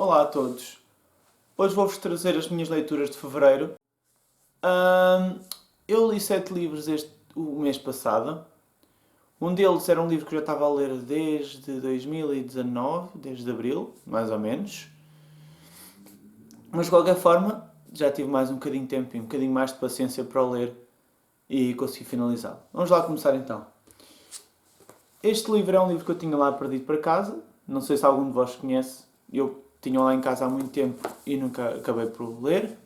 Olá a todos. Hoje vou-vos trazer as minhas leituras de fevereiro. Eu li 7 livros o mês passado. Um deles era um livro que eu já estava a ler desde 2019, desde abril, mais ou menos. Mas de qualquer forma, já tive mais um bocadinho de tempo e um bocadinho mais de paciência para o ler e consegui finalizá-lo. Vamos lá começar então. Este livro é um livro que eu tinha lá perdido para casa. Não sei se algum de vós conhece. Eu tinha lá em casa há muito tempo e nunca acabei por ler.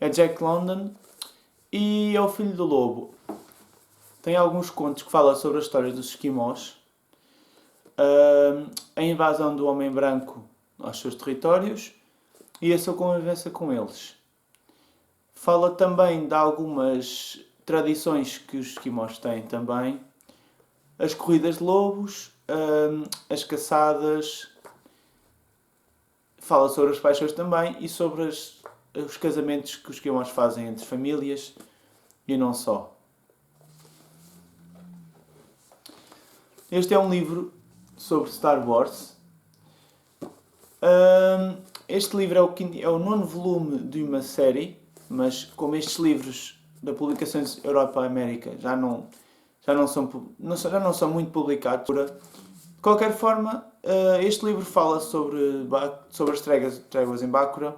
É Jack London e é o Filho do Lobo. Tem alguns contos que falam sobre a história dos esquimós, a invasão do homem branco aos seus territórios e a sua convivência com eles. Fala também de algumas tradições que os esquimós têm também. As corridas de lobos, as caçadas. Fala sobre as paixões também e sobre os casamentos que os esquimós fazem entre famílias e não só. Este é um livro sobre Star Wars. Este livro é o 9º volume de uma série, mas como estes livros da Publicações Europa-América já não são muito publicados. De qualquer forma, este livro fala sobre as tréguas em Bakura,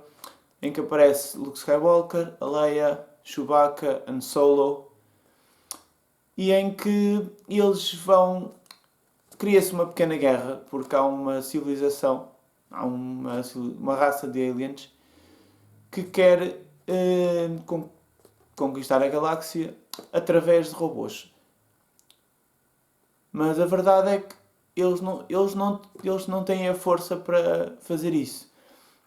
em que aparece Luke Skywalker, a Leia, Chewbacca, Han Solo, e em que eles vão... Cria-se uma pequena guerra, porque há uma civilização, há uma raça de aliens que quer conquistar a galáxia através de robôs. Mas a verdade é que eles não têm a força para fazer isso.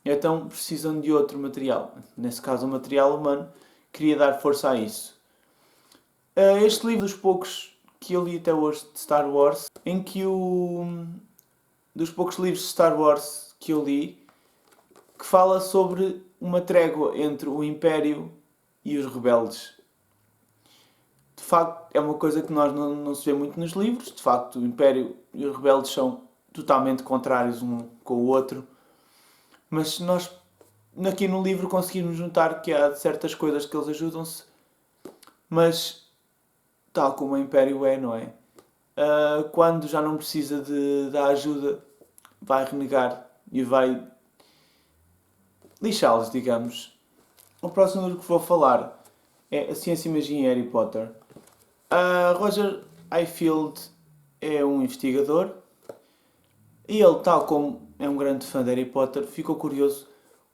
Então precisam de outro material. Nesse caso, o material humano queria dar força a isso. Este livro, dos poucos que eu li até hoje de Star Wars, dos poucos livros de Star Wars que eu li, que fala sobre uma trégua entre o Império e os rebeldes. De facto, é uma coisa que nós não se vê muito nos livros. De facto, o Império e os rebeldes são totalmente contrários um com o outro. Mas se nós, aqui no livro, conseguimos notar que há certas coisas que eles ajudam-se, mas tal como o Império é, não é? Quando já não precisa da ajuda, vai renegar e vai lixá-los, digamos. O próximo livro que vou falar é A Ciência e Magia em Harry Potter. Roger Ifield é um investigador e ele, tal como é um grande fã de Harry Potter, ficou curioso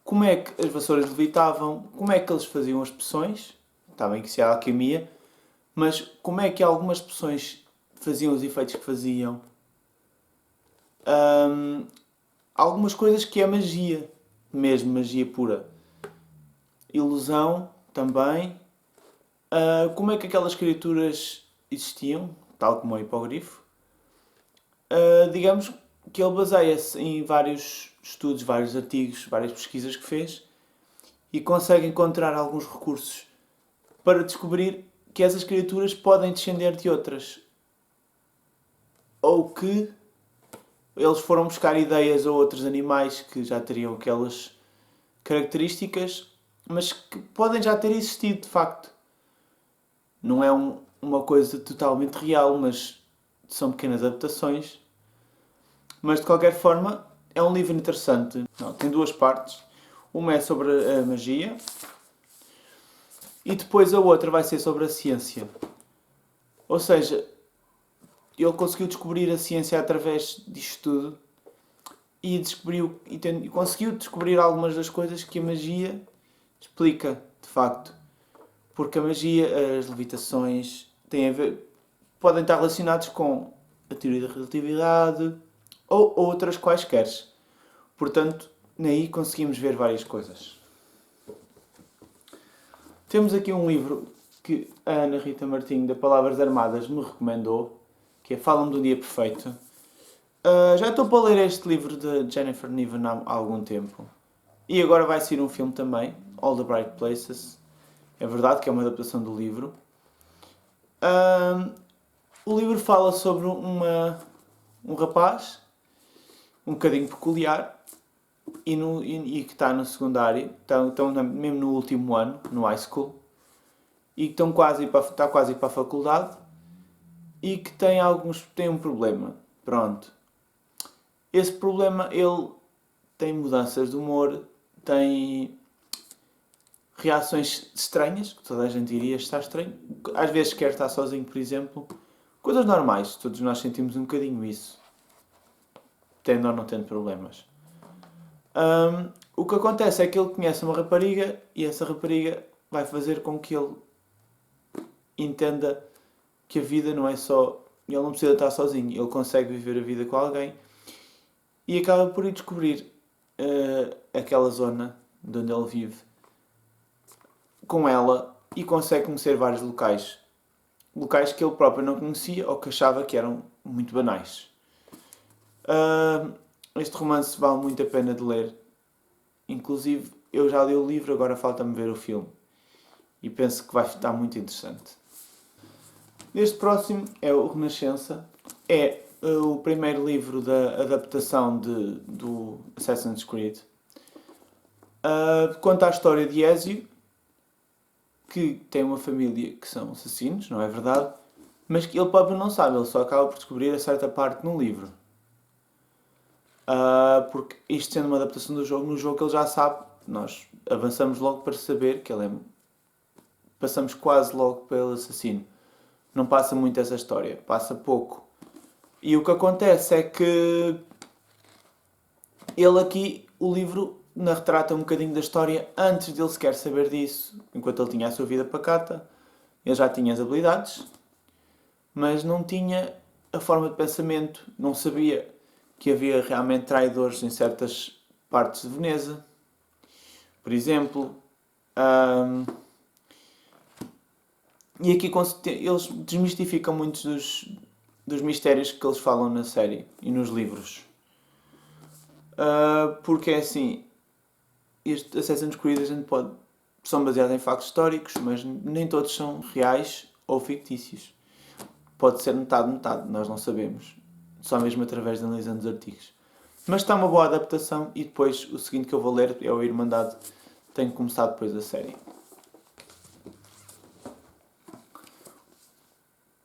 como é que as vassouras levitavam, como é que eles faziam as poções. Está bem que isso é a alquimia, mas como é que algumas poções faziam os efeitos que faziam. Algumas coisas que é magia, mesmo magia pura. Ilusão também. Como é que aquelas criaturas existiam, tal como o hipogrifo. Digamos que ele baseia-se em vários estudos, vários artigos, várias pesquisas que fez e consegue encontrar alguns recursos para descobrir que essas criaturas podem descender de outras. Ou que eles foram buscar ideias a outros animais que já teriam aquelas características, mas que podem já ter existido de facto. Não é uma coisa totalmente real, mas são pequenas adaptações. Mas de qualquer forma, é um livro interessante. Tem 2 partes. Uma é sobre a magia e depois a outra vai ser sobre a ciência. Ou seja, ele conseguiu descobrir a ciência através disto tudo e conseguiu descobrir algumas das coisas que a magia explica, de facto. Porque a magia, as levitações, podem estar relacionados com a teoria da relatividade ou outras quaisquer. Portanto, aí conseguimos ver várias coisas. Temos aqui um livro que a Ana Rita Martinho, da Palavras Armadas, me recomendou, que é Fala-me do Dia Perfeito. Já estou para ler este livro de Jennifer Niven há algum tempo. E agora vai sair um filme também, All the Bright Places. É verdade que é uma adaptação do livro. O livro fala sobre um rapaz um bocadinho peculiar e que está no secundário, estão mesmo no último ano, no high school, e que está quase a ir para a faculdade, e que tem um problema. Pronto. Esse problema, ele tem mudanças de humor, tem reações estranhas, que toda a gente iria estar estranho. Às vezes quer estar sozinho, por exemplo. Coisas normais, todos nós sentimos um bocadinho isso. Tendo ou não tendo problemas. O que acontece é que ele conhece uma rapariga e essa rapariga vai fazer com que ele entenda que a vida não é só... Ele não precisa estar sozinho, ele consegue viver a vida com alguém e acaba por ir descobrir aquela zona de onde ele vive com ela e consegue conhecer vários locais. Locais que ele próprio não conhecia ou que achava que eram muito banais. Este romance vale muito a pena de ler. Inclusive, eu já li o livro, agora falta-me ver o filme. E penso que vai estar muito interessante. Este próximo é o Renascença. É o primeiro livro da adaptação do Assassin's Creed. Conta a história de Ezio, que tem uma família que são assassinos, não é verdade? Mas que ele próprio não sabe, ele só acaba por descobrir a certa parte no livro. Porque isto sendo uma adaptação do jogo, no jogo ele já sabe, nós avançamos logo para saber que ele é... Passamos quase logo pelo assassino. Não passa muito essa história, passa pouco. E o que acontece é que ele aqui, o livro, retrata um bocadinho da história antes de ele sequer saber disso. Enquanto ele tinha a sua vida pacata, ele já tinha as habilidades, mas não tinha a forma de pensamento, não sabia que havia realmente traidores em certas partes de Veneza. Por exemplo, e aqui eles desmistificam muitos dos mistérios que eles falam na série e nos livros. Porque é assim, este Assassin's Creed são baseados em factos históricos, mas nem todos são reais ou fictícios. Pode ser metade, nós não sabemos. Só mesmo através de analisando os artigos. Mas está uma boa adaptação e depois o seguinte que eu vou ler é o Irmandade. Tenho que começar depois da série.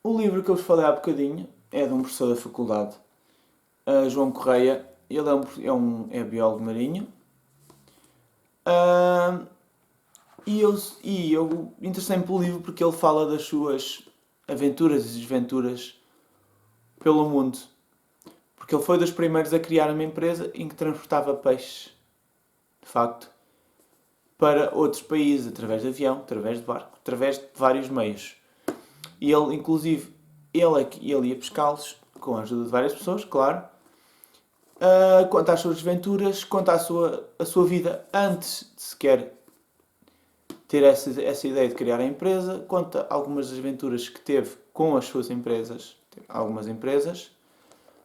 O livro que eu vos falei há bocadinho é de um professor da faculdade, João Correia. Ele é biólogo marinho. E eu interessei-me pelo livro porque ele fala das suas aventuras e desventuras pelo mundo. Porque ele foi dos primeiros a criar uma empresa em que transportava peixes, de facto, para outros países, através de avião, através de barco, através de vários meios. E ele, inclusive, ele ia pescá-los com a ajuda de várias pessoas, claro. Conta as suas desventuras, conta a sua vida antes de sequer ter essa ideia de criar a empresa, conta algumas das aventuras que teve com as suas empresas, algumas empresas,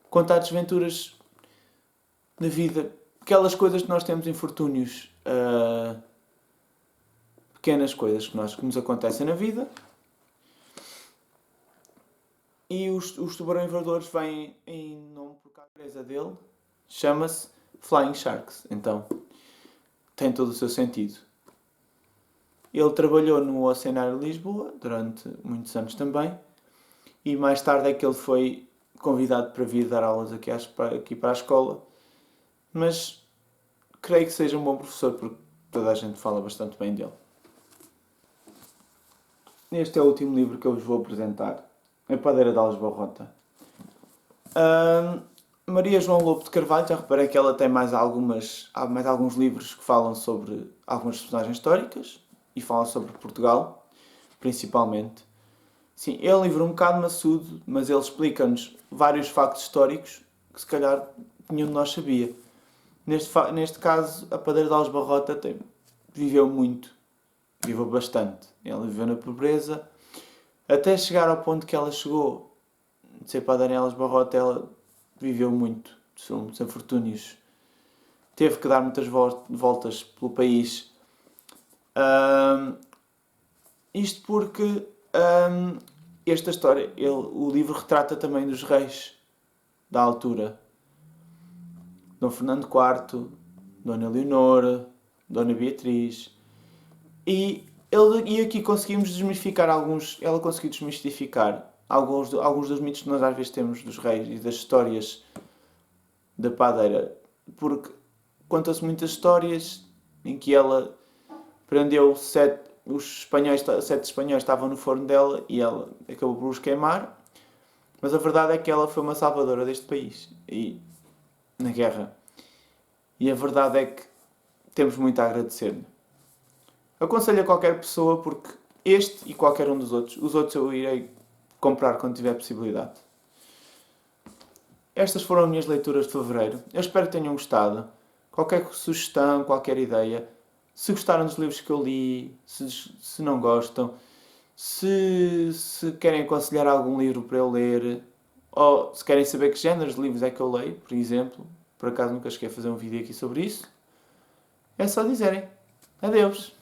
conta as desventuras na vida, aquelas coisas que nós temos, infortúnios, pequenas coisas que nos acontecem na vida. E os tubarões voadores vêm em nome porque a empresa dele chama-se Flying Sharks. Então, tem todo o seu sentido. Ele trabalhou no Oceanário de Lisboa durante muitos anos também. E mais tarde é que ele foi convidado para vir dar aulas aqui para a escola. Mas creio que seja um bom professor porque toda a gente fala bastante bem dele. Este é o último livro que eu vos vou apresentar. A Padeira de Alves Barrota. Maria João Lobo de Carvalho, já reparei que ela tem mais alguns livros que falam sobre algumas personagens históricas e falam sobre Portugal, principalmente. Sim, é um livro um bocado maçudo, mas ele explica-nos vários factos históricos que se calhar nenhum de nós sabia. Neste caso, a Padeira de Alves Barrota viveu muito, viveu bastante. Ela viveu na pobreza, até chegar ao ponto que ela chegou de ser padeira em Alves Barrota, ela viveu muito, são muitos infortúnios. Teve que dar muitas voltas pelo país. Isto porque esta história, o livro retrata também dos reis da altura. Dom Fernando IV, Dona Leonor, Dona Beatriz. E aqui conseguimos desmistificar ela conseguiu desmistificar alguns dos mitos que nós às vezes temos dos reis e das histórias da padeira. Porque contam-se muitas histórias em que ela prendeu sete espanhóis estavam no forno dela e ela acabou por os queimar. Mas a verdade é que ela foi uma salvadora deste país na guerra. E a verdade é que temos muito a agradecer-lhe. Aconselho a qualquer pessoa porque este e qualquer um dos outros, os outros eu irei comprar quando tiver possibilidade. Estas foram as minhas leituras de fevereiro. Eu espero que tenham gostado. Qualquer sugestão, qualquer ideia. Se gostaram dos livros que eu li, se não gostam, se querem aconselhar algum livro para eu ler, ou se querem saber que géneros de livros é que eu leio, por exemplo, por acaso nunca cheguei a fazer um vídeo aqui sobre isso, é só dizerem. Adeus!